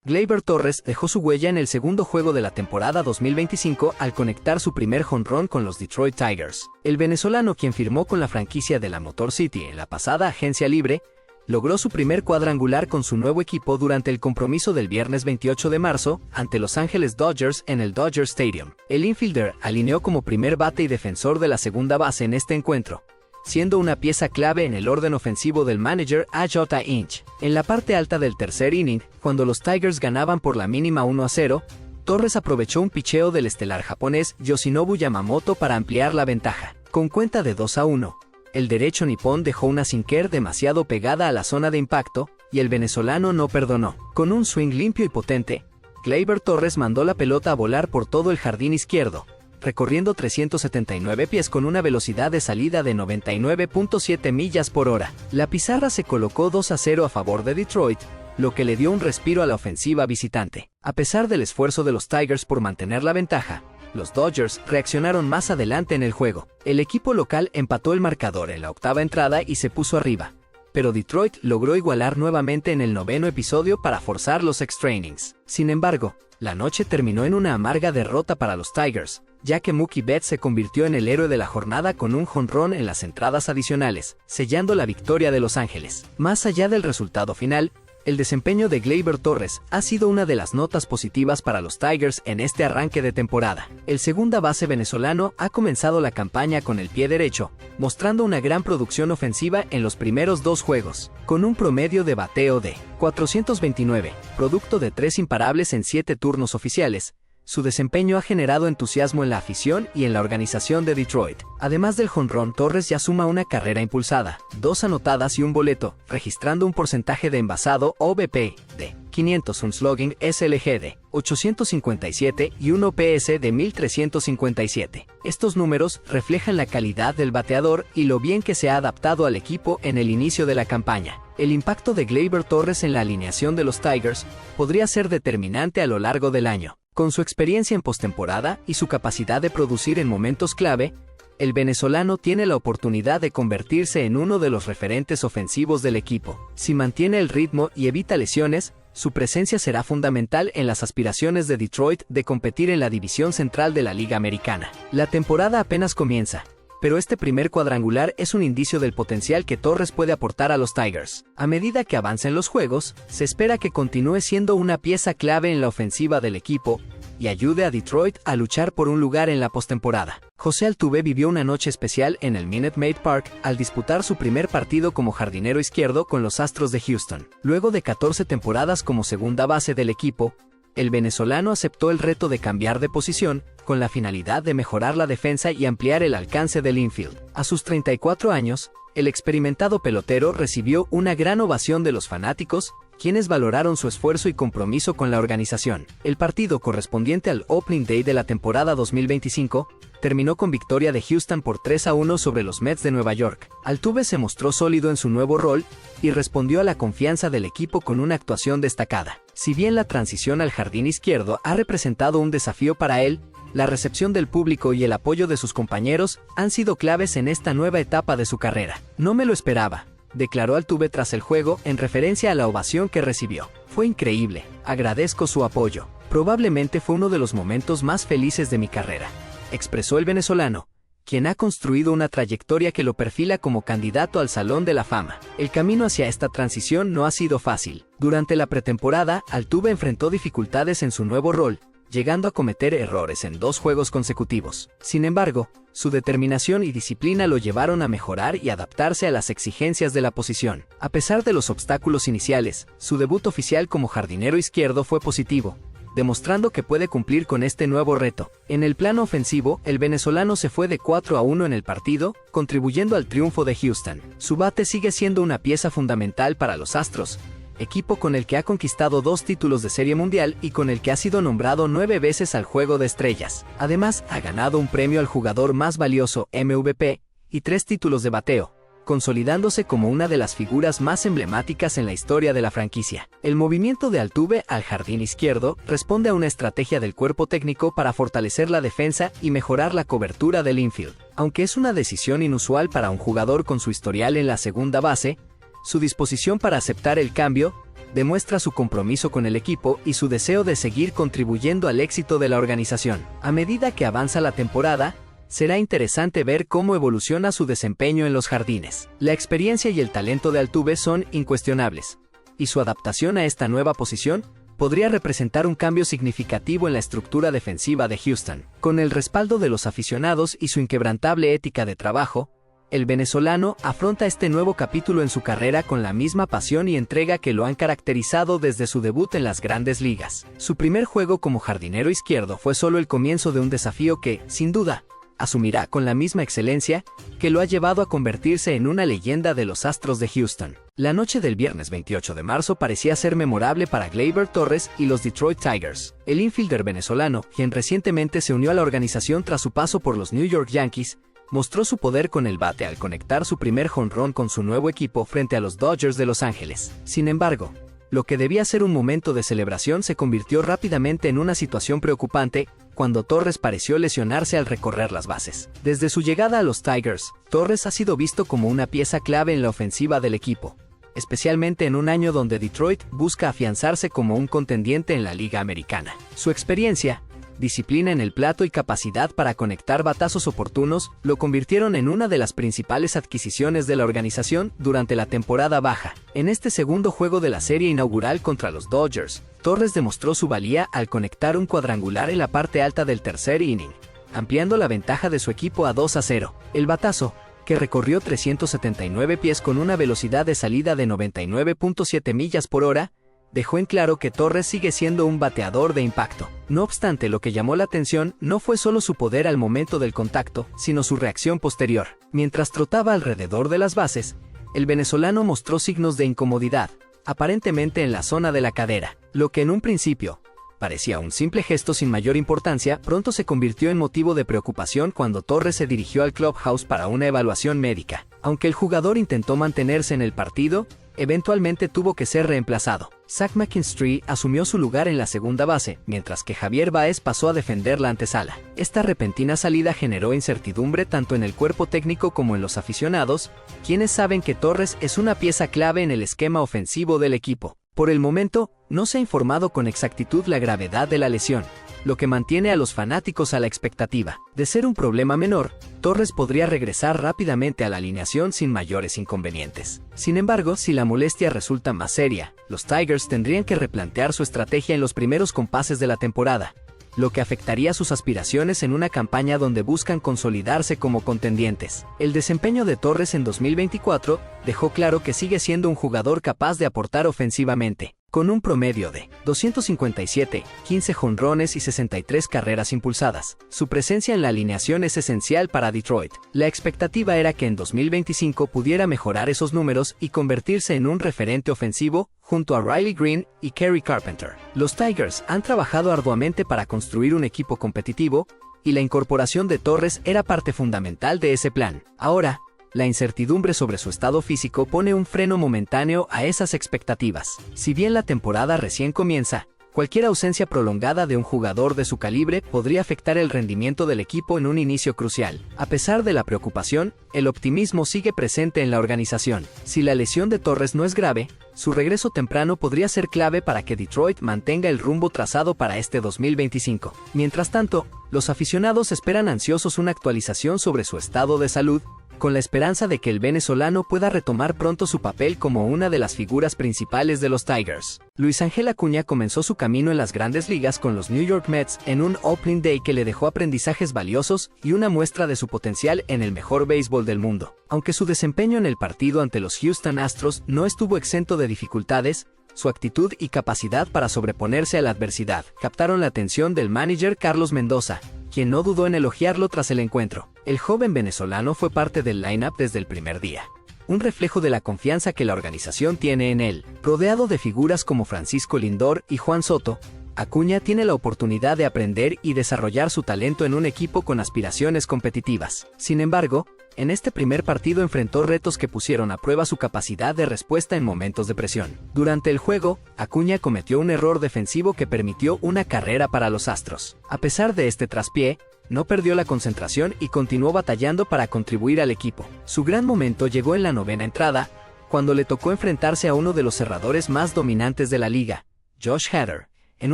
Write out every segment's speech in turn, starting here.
Gleyber Torres dejó su huella en el segundo juego de la temporada 2025 al conectar su primer jonrón con los Detroit Tigers. El venezolano, quien firmó con la franquicia de la Motor City en la pasada agencia libre, logró su primer cuadrangular con su nuevo equipo durante el compromiso del viernes 28 de marzo ante Los Ángeles Dodgers en el Dodger Stadium. El infielder alineó como primer bate y defensor de la segunda base en este encuentro, siendo una pieza clave en el orden ofensivo del manager Ayota Inch. En la parte alta del tercer inning, cuando los Tigers ganaban por la mínima 1-0, Torres aprovechó un picheo del estelar japonés Yoshinobu Yamamoto para ampliar la ventaja. Con cuenta de 2-1, el derecho nipón dejó una sinker demasiado pegada a la zona de impacto, y el venezolano no perdonó. Con un swing limpio y potente, Gleyber Torres mandó la pelota a volar por todo el jardín izquierdo, recorriendo 379 pies con una velocidad de salida de 99.7 millas por hora. La pizarra se colocó 2-0 a favor de Detroit, lo que le dio un respiro a la ofensiva visitante. A pesar del esfuerzo de los Tigers por mantener la ventaja, los Dodgers reaccionaron más adelante en el juego. El equipo local empató el marcador en la octava entrada y se puso arriba, pero Detroit logró igualar nuevamente en el noveno episodio para forzar los extra innings. Sin embargo, la noche terminó en una amarga derrota para los Tigers, ya que Mookie Betts se convirtió en el héroe de la jornada con un jonrón en las entradas adicionales, sellando la victoria de Los Ángeles. Más allá del resultado final, el desempeño de Gleyber Torres ha sido una de las notas positivas para los Tigers en este arranque de temporada. El segunda base venezolano ha comenzado la campaña con el pie derecho, mostrando una gran producción ofensiva en los primeros dos juegos, con un promedio de bateo de 429, producto de 3 imparables en 7 turnos oficiales. Su desempeño ha generado entusiasmo en la afición y en la organización de Detroit. Además del jonrón, Torres ya suma una carrera impulsada, 2 anotadas y un boleto, registrando un porcentaje de envasado OBP de 500, un slugging SLG de 857 y un OPS de 1357. Estos números reflejan la calidad del bateador y lo bien que se ha adaptado al equipo en el inicio de la campaña. El impacto de Gleyber Torres en la alineación de los Tigers podría ser determinante a lo largo del año. Con su experiencia en postemporada y su capacidad de producir en momentos clave, el venezolano tiene la oportunidad de convertirse en uno de los referentes ofensivos del equipo. Si mantiene el ritmo y evita lesiones, su presencia será fundamental en las aspiraciones de Detroit de competir en la división central de la Liga Americana. La temporada apenas comienza, pero este primer cuadrangular es un indicio del potencial que Torres puede aportar a los Tigers. A medida que avancen los juegos, se espera que continúe siendo una pieza clave en la ofensiva del equipo y ayude a Detroit a luchar por un lugar en la postemporada. José Altuve vivió una noche especial en el Minute Maid Park al disputar su primer partido como jardinero izquierdo con los Astros de Houston. Luego de 14 temporadas como segunda base del equipo, el venezolano aceptó el reto de cambiar de posición, con la finalidad de mejorar la defensa y ampliar el alcance del infield. A sus 34 años, el experimentado pelotero recibió una gran ovación de los fanáticos, quienes valoraron su esfuerzo y compromiso con la organización. El partido correspondiente al Opening Day de la temporada 2025 terminó con victoria de Houston por 3-1 sobre los Mets de Nueva York. Altuve se mostró sólido en su nuevo rol y respondió a la confianza del equipo con una actuación destacada. Si bien la transición al jardín izquierdo ha representado un desafío para él, la recepción del público y el apoyo de sus compañeros han sido claves en esta nueva etapa de su carrera. No me lo esperaba, declaró Altuve tras el juego en referencia a la ovación que recibió. Fue increíble, agradezco su apoyo. Probablemente fue uno de los momentos más felices de mi carrera, expresó el venezolano, quien ha construido una trayectoria que lo perfila como candidato al Salón de la Fama. El camino hacia esta transición no ha sido fácil. Durante la pretemporada, Altuve enfrentó dificultades en su nuevo rol, llegando a cometer errores en 2 juegos consecutivos. Sin embargo, su determinación y disciplina lo llevaron a mejorar y adaptarse a las exigencias de la posición. A pesar de los obstáculos iniciales, su debut oficial como jardinero izquierdo fue positivo, demostrando que puede cumplir con este nuevo reto. En el plano ofensivo, el venezolano se fue de 4-1 en el partido, contribuyendo al triunfo de Houston. Su bate sigue siendo una pieza fundamental para los Astros, equipo con el que ha conquistado 2 títulos de Serie Mundial y con el que ha sido nombrado 9 veces al Juego de Estrellas. Además, ha ganado un premio al jugador más valioso MVP y 3 títulos de bateo, consolidándose como una de las figuras más emblemáticas en la historia de la franquicia. El movimiento de Altuve al jardín izquierdo responde a una estrategia del cuerpo técnico para fortalecer la defensa y mejorar la cobertura del infield. Aunque es una decisión inusual para un jugador con su historial en la segunda base, su disposición para aceptar el cambio demuestra su compromiso con el equipo y su deseo de seguir contribuyendo al éxito de la organización. A medida que avanza la temporada, será interesante ver cómo evoluciona su desempeño en los jardines. La experiencia y el talento de Altuve son incuestionables, y su adaptación a esta nueva posición podría representar un cambio significativo en la estructura defensiva de Houston. Con el respaldo de los aficionados y su inquebrantable ética de trabajo, el venezolano afronta este nuevo capítulo en su carrera con la misma pasión y entrega que lo han caracterizado desde su debut en las Grandes Ligas. Su primer juego como jardinero izquierdo fue solo el comienzo de un desafío que, sin duda, asumirá con la misma excelencia que lo ha llevado a convertirse en una leyenda de los Astros de Houston. La noche del viernes 28 de marzo parecía ser memorable para Gleyber Torres y los Detroit Tigers. El infielder venezolano, quien recientemente se unió a la organización tras su paso por los New York Yankees, mostró su poder con el bate al conectar su primer jonrón con su nuevo equipo frente a los Dodgers de Los Ángeles. Sin embargo, lo que debía ser un momento de celebración se convirtió rápidamente en una situación preocupante cuando Torres pareció lesionarse al recorrer las bases. Desde su llegada a los Tigers, Torres ha sido visto como una pieza clave en la ofensiva del equipo, especialmente en un año donde Detroit busca afianzarse como un contendiente en la Liga Americana. Su experiencia, disciplina en el plato y capacidad para conectar batazos oportunos lo convirtieron en una de las principales adquisiciones de la organización durante la temporada baja. En este segundo juego de la serie inaugural contra los Dodgers, Torres demostró su valía al conectar un cuadrangular en la parte alta del tercer inning, ampliando la ventaja de su equipo a 2-0. El batazo, que recorrió 379 pies con una velocidad de salida de 99.7 millas por hora, dejó en claro que Torres sigue siendo un bateador de impacto. No obstante, lo que llamó la atención no fue solo su poder al momento del contacto, sino su reacción posterior. Mientras trotaba alrededor de las bases, el venezolano mostró signos de incomodidad, aparentemente en la zona de la cadera. Lo que en un principio parecía un simple gesto sin mayor importancia, pronto se convirtió en motivo de preocupación cuando Torres se dirigió al clubhouse para una evaluación médica. Aunque el jugador intentó mantenerse en el partido, eventualmente tuvo que ser reemplazado. Zach McKinstry asumió su lugar en la segunda base, mientras que Javier Báez pasó a defender la antesala. Esta repentina salida generó incertidumbre tanto en el cuerpo técnico como en los aficionados, quienes saben que Torres es una pieza clave en el esquema ofensivo del equipo. Por el momento, no se ha informado con exactitud la gravedad de la lesión, lo que mantiene a los fanáticos a la expectativa. De ser un problema menor, Torres podría regresar rápidamente a la alineación sin mayores inconvenientes. Sin embargo, si la molestia resulta más seria, los Tigers tendrían que replantear su estrategia en los primeros compases de la temporada, lo que afectaría sus aspiraciones en una campaña donde buscan consolidarse como contendientes. El desempeño de Torres en 2024 dejó claro que sigue siendo un jugador capaz de aportar ofensivamente. Con un promedio de 257, 15 jonrones y 63 carreras impulsadas, su presencia en la alineación es esencial para Detroit. La expectativa era que en 2025 pudiera mejorar esos números y convertirse en un referente ofensivo junto a Riley Green y Kerry Carpenter. Los Tigers han trabajado arduamente para construir un equipo competitivo, y la incorporación de Torres era parte fundamental de ese plan. Ahora, la incertidumbre sobre su estado físico pone un freno momentáneo a esas expectativas. Si bien la temporada recién comienza, cualquier ausencia prolongada de un jugador de su calibre podría afectar el rendimiento del equipo en un inicio crucial. A pesar de la preocupación, el optimismo sigue presente en la organización. Si la lesión de Torres no es grave, su regreso temprano podría ser clave para que Detroit mantenga el rumbo trazado para este 2025. Mientras tanto, los aficionados esperan ansiosos una actualización sobre su estado de salud, con la esperanza de que el venezolano pueda retomar pronto su papel como una de las figuras principales de los Tigers. Luis Ángel Acuña comenzó su camino en las Grandes Ligas con los New York Mets en un Opening Day que le dejó aprendizajes valiosos y una muestra de su potencial en el mejor béisbol del mundo. Aunque su desempeño en el partido ante los Houston Astros no estuvo exento de dificultades, su actitud y capacidad para sobreponerse a la adversidad captaron la atención del manager Carlos Mendoza, quien no dudó en elogiarlo tras el encuentro. El joven venezolano fue parte del line-up desde el primer día, un reflejo de la confianza que la organización tiene en él. Rodeado de figuras como Francisco Lindor y Juan Soto, Acuña tiene la oportunidad de aprender y desarrollar su talento en un equipo con aspiraciones competitivas. Sin embargo, en este primer partido enfrentó retos que pusieron a prueba su capacidad de respuesta en momentos de presión. Durante el juego, Acuña cometió un error defensivo que permitió una carrera para los Astros. A pesar de este traspié, no perdió la concentración y continuó batallando para contribuir al equipo. Su gran momento llegó en la novena entrada, cuando le tocó enfrentarse a uno de los cerradores más dominantes de la liga, Josh Hader, en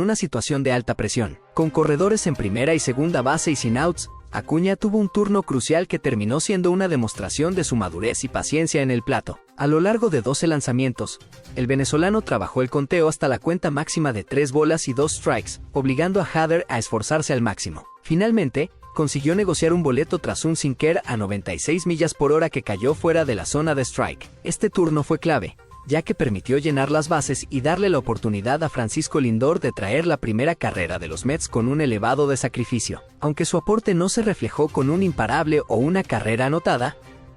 una situación de alta presión. Con corredores en primera y segunda base y sin outs, Acuña tuvo un turno crucial que terminó siendo una demostración de su madurez y paciencia en el plato. A lo largo de 12 lanzamientos, el venezolano trabajó el conteo hasta la cuenta máxima de 3 bolas y 2 strikes, obligando a Hader a esforzarse al máximo. Finalmente, consiguió negociar un boleto tras un sinker a 96 millas por hora que cayó fuera de la zona de strike. Este turno fue clave, ya que permitió llenar las bases y darle la oportunidad a Francisco Lindor de traer la primera carrera de los Mets con un elevado de sacrificio. Aunque su aporte no se reflejó con un imparable o una carrera anotada,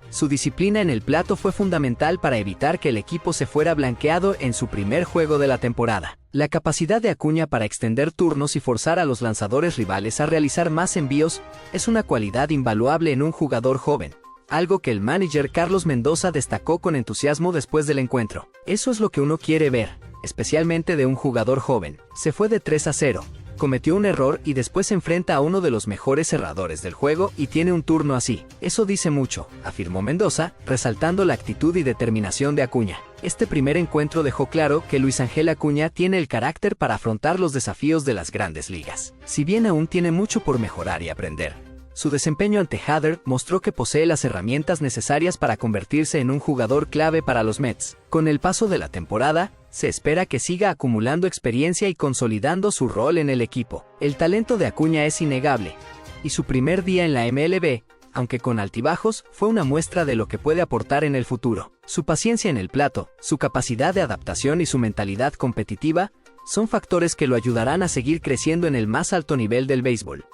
su disciplina en el plato fue fundamental para evitar que el equipo se fuera blanqueado en su primer juego de la temporada. La capacidad de Acuña para extender turnos y forzar a los lanzadores rivales a realizar más envíos es una cualidad invaluable en un jugador joven, algo que el manager Carlos Mendoza destacó con entusiasmo después del encuentro. Eso es lo que uno quiere ver, especialmente de un jugador joven. Se fue de 3-0, cometió un error y después se enfrenta a uno de los mejores cerradores del juego y tiene un turno así. Eso dice mucho, afirmó Mendoza, resaltando la actitud y determinación de Acuña. Este primer encuentro dejó claro que Luis Ángel Acuña tiene el carácter para afrontar los desafíos de las grandes ligas. Si bien aún tiene mucho por mejorar y aprender, su desempeño ante Hader mostró que posee las herramientas necesarias para convertirse en un jugador clave para los Mets. Con el paso de la temporada, se espera que siga acumulando experiencia y consolidando su rol en el equipo. El talento de Acuña es innegable, y su primer día en la MLB, aunque con altibajos, fue una muestra de lo que puede aportar en el futuro. Su paciencia en el plato, su capacidad de adaptación y su mentalidad competitiva son factores que lo ayudarán a seguir creciendo en el más alto nivel del béisbol.